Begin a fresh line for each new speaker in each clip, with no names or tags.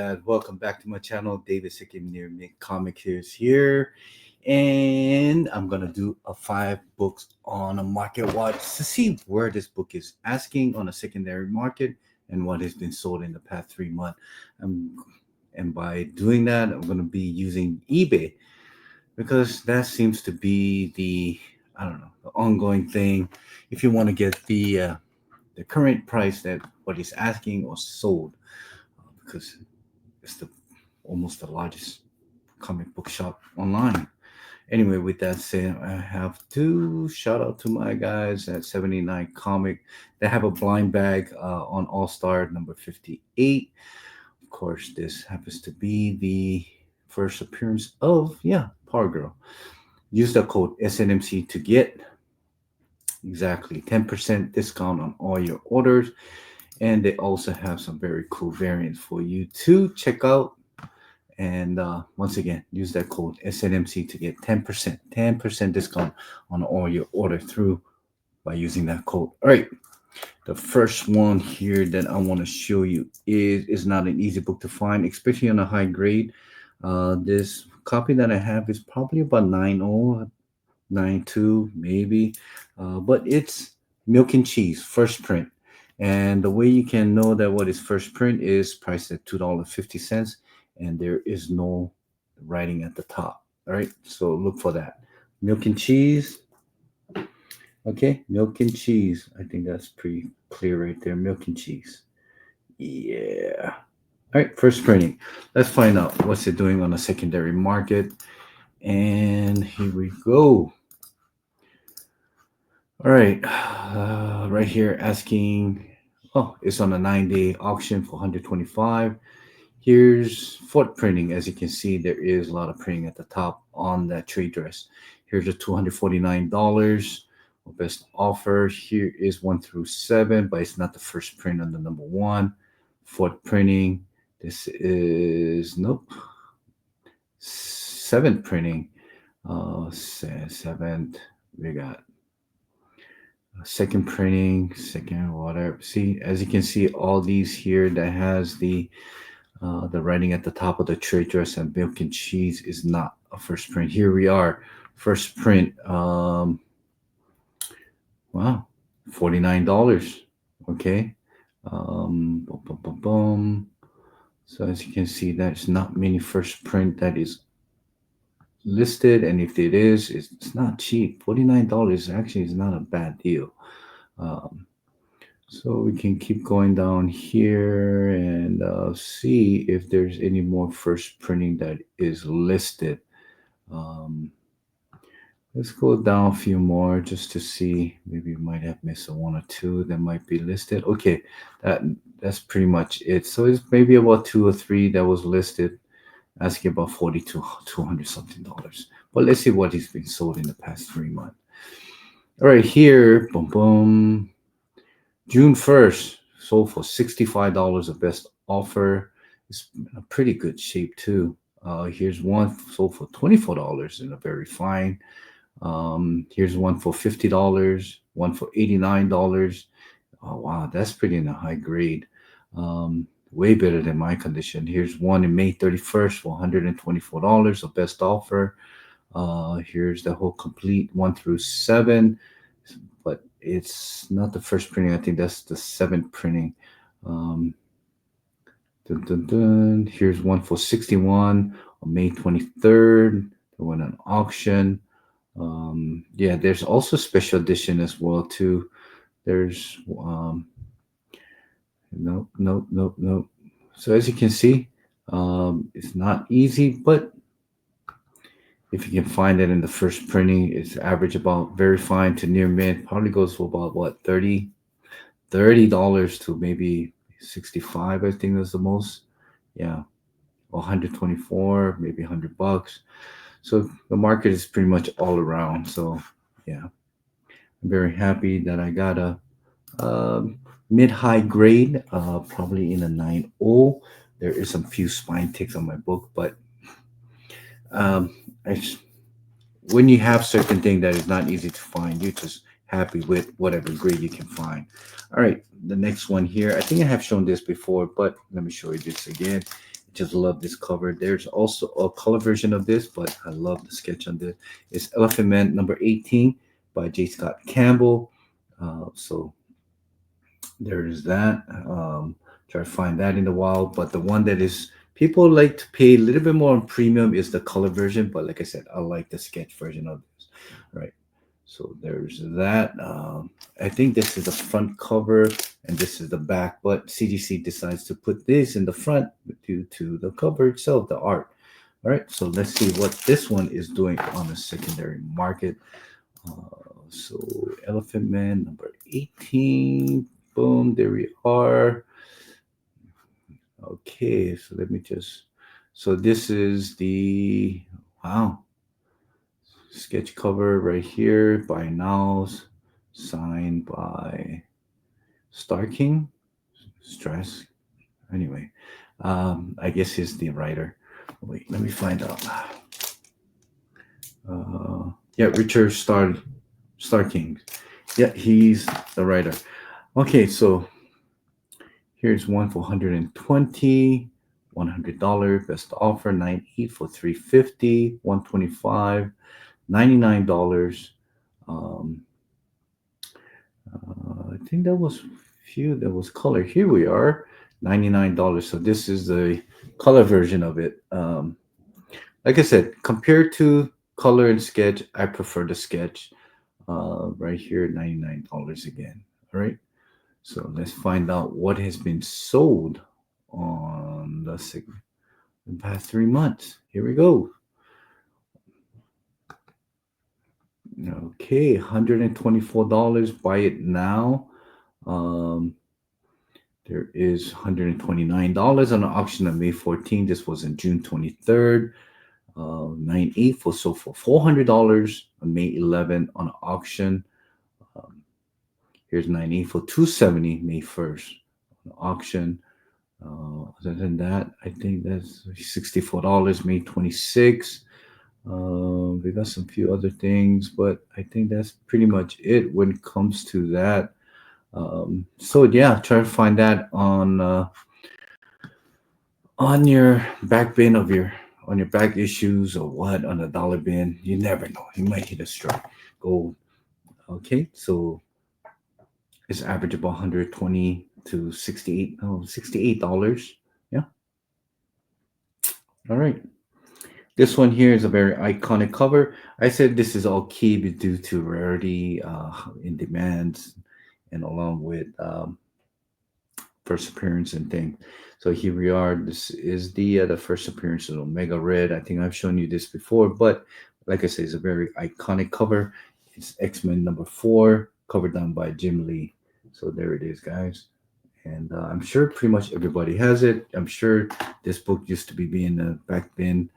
guys, welcome back to my channel. David Sikim near me Comic here, and I'm gonna do a 5 books on a market watch to see where this book is asking on a secondary market and what has been sold in the past 3 months. Um, and by doing that, I'm gonna be using eBay because that seems to be the I don't know the ongoing thing. If you want to get the current price that what is asking or sold, because it's the almost the largest comic book shop online. Anyway, with that said, I have to shout out to my guys at 79 Comic. They have a blind bag on All Star number 58. Of course, this happens to be the first appearance of Power Girl. Use the code SNMC to get exactly 10% discount on all your orders. And they also have some very cool variants for you to check out. And once again, use that code SNMC to get 10% discount on all your order through by using that code. All right. The first one here that I want to show you is not an easy book to find, especially on a high grade. This copy that I have is probably about 9.0, 9.2 maybe, but it's Milk and Cheese first print. And the way you can know that what is first print is priced at $2.50, and there is no writing at the top. All right, so look for that. Milk and Cheese. Okay, Milk and Cheese. I think that's pretty clear right there. Milk and Cheese. Yeah. All right, first printing. Let's find out what's it doing on the secondary market. And here we go. All right, right here asking, oh, it's on a 9-day auction for 125. Here's foot printing. As you can see, there is a lot of printing at the top on that trade dress. Here's a $249 best offer. Here is 1 through 7, but it's not the first print on the number 1. Foot printing. This is, nope, 7th printing. 7th. We got second printing, second whatever. See, as you can see, all these here that has the writing at the top of the trade dress and Milk and Cheese is not a first print. Here we are, first print. Wow, $49. Okay. Boom, boom, boom, boom. So as you can see, there's not many first print that is listed, and if it is, it's not cheap. $49 actually is not a bad deal. So we can keep going down here and see if there's any more first printing that is listed. Let's go down a few more just to see. Maybe we might have missed a 1 or 2 that might be listed. Okay, that's pretty much it. So it's maybe about 2 or 3 that was listed, asking about $40 to $200 something. But let's see what has been sold in the past 3 months. All right, here, boom, boom. June 1st, sold for $65. A best offer. It's in a pretty good shape too. Here's one sold for $24 in a very fine. Here's one for $50, one for $89. Oh wow, that's pretty in a high grade. Way better than my condition. Here's one in May 31st for $124, a best offer. Here's the whole complete 1 through 7, but it's not the first printing. I think that's the 7th printing. Dun, dun, dun. Here's one for 61 on May 23rd. They went on auction. Yeah, there's also special edition as well too. There's nope, nope, nope, nope. So as you can see, it's not easy, but if you can find it in the first printing, it's average about very fine to near mint. Probably goes for about what, $30 to maybe 65. I think that's the most. Yeah, 124, maybe $100. So the market is pretty much all around. So yeah, I'm very happy that I got a mid-high grade, probably in a 9.0. There is some few spine ticks on my book, but when you have certain thing that is not easy to find, you're just happy with whatever grade you can find. All right, the next one here, I think I have shown this before, but let me show you this again. just love this cover. There's also a color version of this, but I love the sketch on this. It's Elephant Man number 18 by J. Scott Campbell. So there's that. Try to find that in the wild. But the one that is people like to pay a little bit more on premium is the color version. But like I said, I like the sketch version of this. Right. So there's that. I think this is the front cover and this is the back. But CGC decides to put this in the front due to the cover itself, the art. All right. So let's see what this one is doing on the secondary market. So Elephant Man number 18. Boom, there we are. Okay, so let me just. So this is the wow sketch cover right here by Niles, signed by Star King, Stress. Anyway, I guess he's the writer. Wait, let me find out. Yeah, Richard Star King. Yeah, he's the writer. Okay, so here's one for 120, $100 best offer, 98 for 350, 125, $99. Um, I think that was few. That was color. Here we are, $99. So this is the color version of it. Like I said, compared to color and sketch, I prefer the sketch. Right here, $99 again. All right. So let's find out what has been sold on the past 3 months. Here we go. Okay, $124. Buy it now. Um, there is $129 on the auction on May 14th. This was on June 23rd. 98 for sold for $400 on May 11th on auction. Um, Here's 98 for 270 May 1st on auction. Other than that, I think that's $64 May 26th. We got some few other things, but I think that's pretty much it when it comes to that. So yeah, try to find that on your back bin of your on your back issues or what on a dollar bin. You never know. You might hit a strike. Gold. Okay, so it's average about 120 to 68. Oh, $68. Yeah. All right. This one here is a very iconic cover. I said this is all key due to rarity in demand and along with first appearance and thing. So here we are. This is the first appearance of Omega Red. I think I've shown you this before, but like I said, it's a very iconic cover. It's X-Men number 4, covered down by Jim Lee. So there it is, guys. And I'm sure pretty much everybody has it. I'm sure this book used to be being a back bin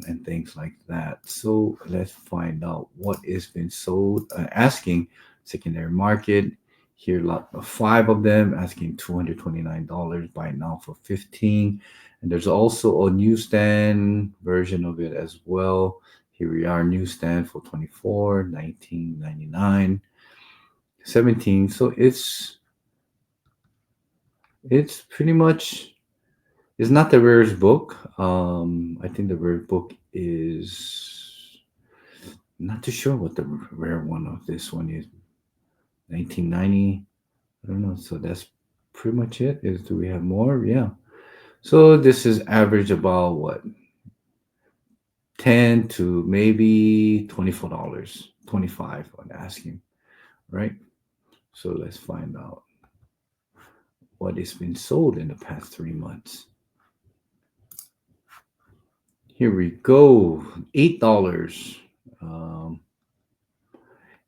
and things like that. So let's find out what is being sold. Asking secondary market. Here, a lot of 5 of them asking $229. Buy now for 15. And there's also a newsstand version of it as well. Here we are, newsstand for 24, 19.99, 17. So it's pretty much it's not the rarest book. I think the rare book is not too sure what the rare one of this one is. 1990. I don't know. So that's pretty much it. Is do we have more? Yeah. So this is average about what 10 to maybe $24, 25 on asking, right? So let's find out what has been sold in the past 3 months. Here we go. $8.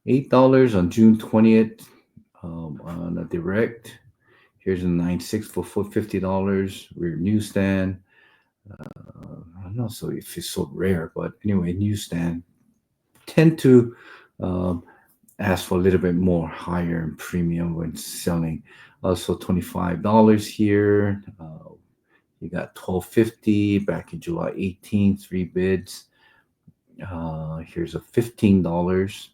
$8 on June 20th on a direct. Here's a 9.6 for $50. We're newsstand. I'm not so if it's so rare, but anyway, newsstand tend to ask for a little bit more higher in premium when selling. Also $25 here. You got $12.50 back in July 18th, 3 bids. Here's a $15.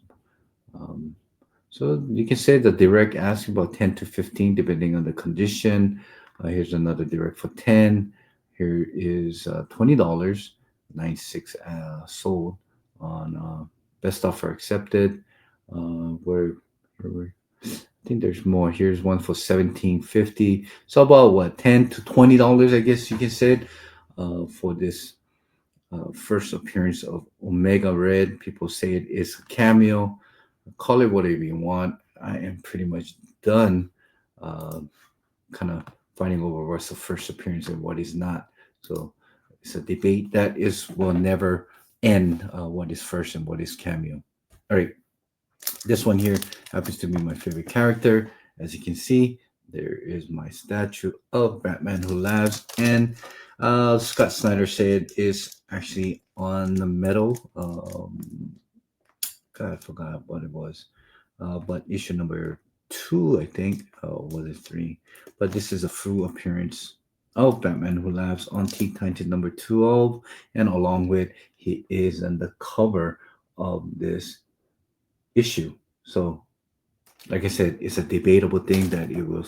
So you can say the direct asking about 10 to 15 depending on the condition. Here's another direct for 10. Here is $20, 96 sold on best offer accepted. Where I think there's more. Here's one for 17.50. So about what, $10 to $20, I guess you can say, for this first appearance of Omega Red. People say it is a cameo. Call it whatever you want. I am pretty much done uh, kind of fighting over what's the first appearance and what is not. So it's a debate that is will never end. What is first and what is cameo? All right, this one here happens to be my favorite character. As you can see, there is my statue of Batman Who Laughs, and Scott Snyder said is actually on the metal. God, I forgot what it was. But issue number 2, I think. Oh, was it 3? But this is a full appearance of Batman Who Laughs on Teen Titans number 12, and along with he is on the cover of this issue. So, like I said, it's a debatable thing that it will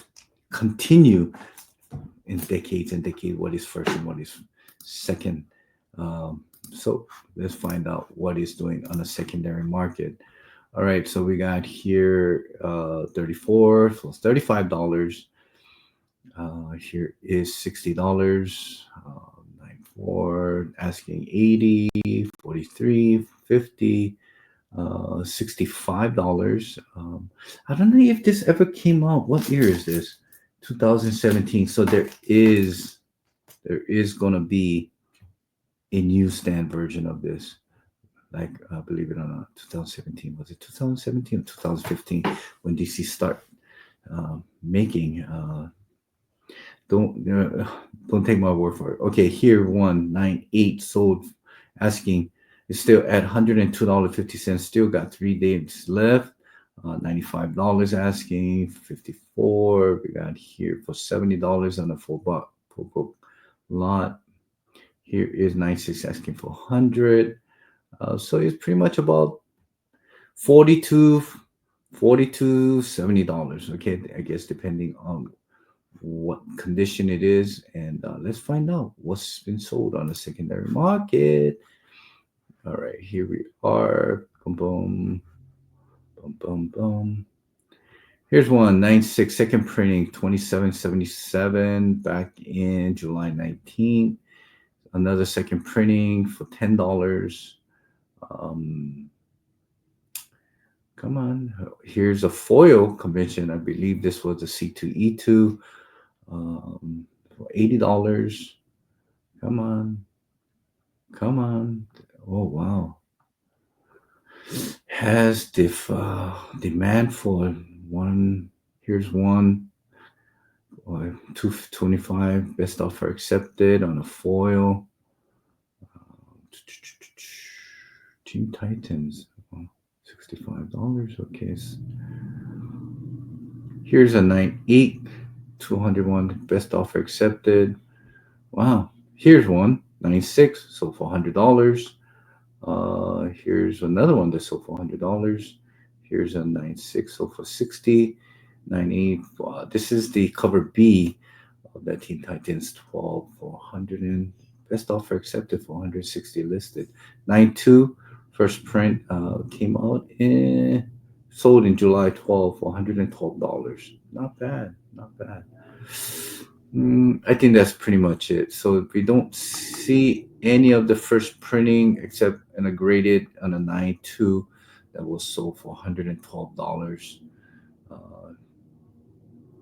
continue in decades and decades. What is first and what is second? So let's find out what is doing on the secondary market. All right, so we got here 34, so it's $35. Here is $60. 94, asking 80, 43, 50, $65. I don't know if this ever came out. What year is this? 2017. So there is gonna be a newsstand version of this. Like, believe it or not, 2017, was it 2017 or 2015 when DC start making? Don't take my word for it. Okay, here 198 sold, asking it's still at $102.50. Still got 3 days left. $95 asking, 54. We got here for $70 on a full book lot. Here is 96 asking for 100. So it's pretty much about 42 $70. Okay, I guess depending on what condition it is, and let's find out what's been sold on the secondary market. All right, here we are. Boom, boom, boom, boom, boom. Here's one 96 second printing, 27.77 back in July 19th. Another second printing for $10. Come on. Here's a foil convention. I believe this was a C2E2 for $80. Come on. Come on. Oh, wow. Has demand for one. Here's one. 225 best offer accepted on a foil. Teen Titans. $65. Okay. Here's a 98 201 best offer accepted. Wow. Here's one 96 sold for $100. Here's another one that sold for $100. Here's a 96 sold for 60. 98. This is the cover B of that Teen Titans 12 for 100 and best offer accepted for 160 listed. 92 first print came out in sold in July 12 for $112. Not bad, not bad. I think that's pretty much it. So we don't see any of the first printing except in a graded on a 9.2 that was sold for $112.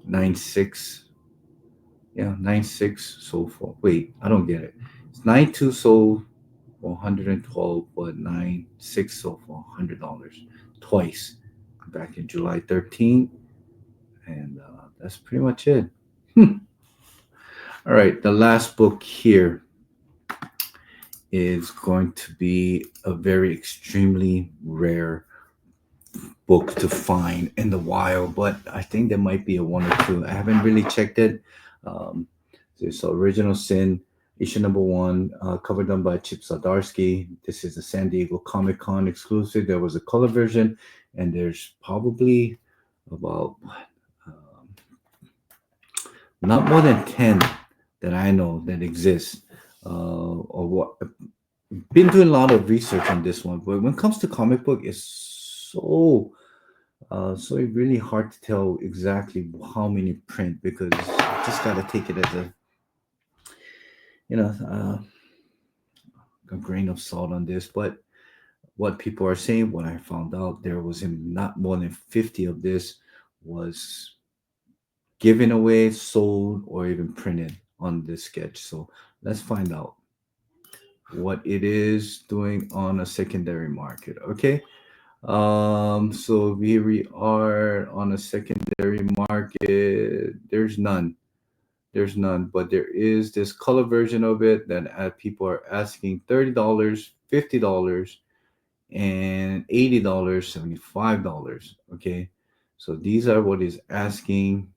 9.6, yeah, 9.6 sold for. Wait, I don't get it. It's 9.2 sold for 112, but 9.6 sold for $100 twice back in July 13th, and that's pretty much it. All right, the last book here is going to be a very extremely rare book to find in the wild, but I think there might be a one or two. I haven't really checked it. This Original Sin, issue number 1, cover done by Chip Zdarsky. This is a San Diego Comic Con exclusive. There was a color version, and there's probably about not more than 10 that I know that exists. Or what been doing a lot of research on this one, but when it comes to comic book, it's so it's really hard to tell exactly how many print, because you just gotta take it as a, you know, a grain of salt on this. But what people are saying, what I found out, there was not more than 50 of this was given away, sold, or even printed on this sketch. So let's find out what it is doing on a secondary market. Okay. So here we are on a secondary market. There's none. There's none, but there is this color version of it that people are asking $30, $50, and $80, $75. Okay, so these are what is asking.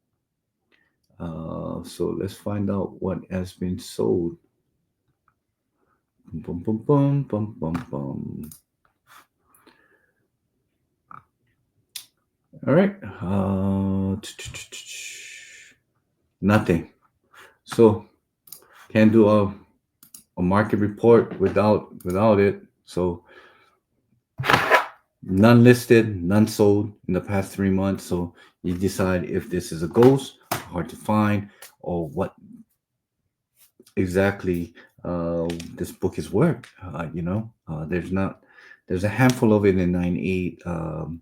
So let's find out what has been sold. Bum, bum, bum, bum, bum, bum. All right. Nothing. So can't do a market report without it. So none listed, none sold in the past 3 months. So you decide if this is a ghost, hard to find, or what exactly this book is worth. There's not. There's a handful of it in 9.8.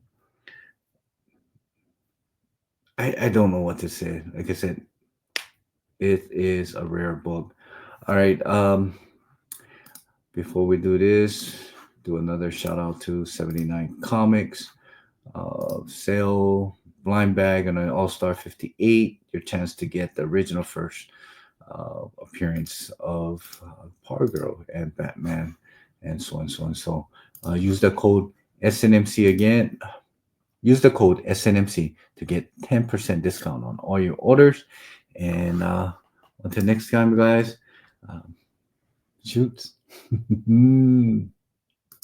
I don't know what to say. Like I said, it is a rare book. All right. Before we do this, do another shout out to 79 Comics. Sale blind bag and an All Star 58. Your chance to get the original first appearance of Power Girl and Batman, and so on, so on. So use the code SNMC again. Use the code SNMC to get 10% discount on all your orders. And until next time, guys, shoots.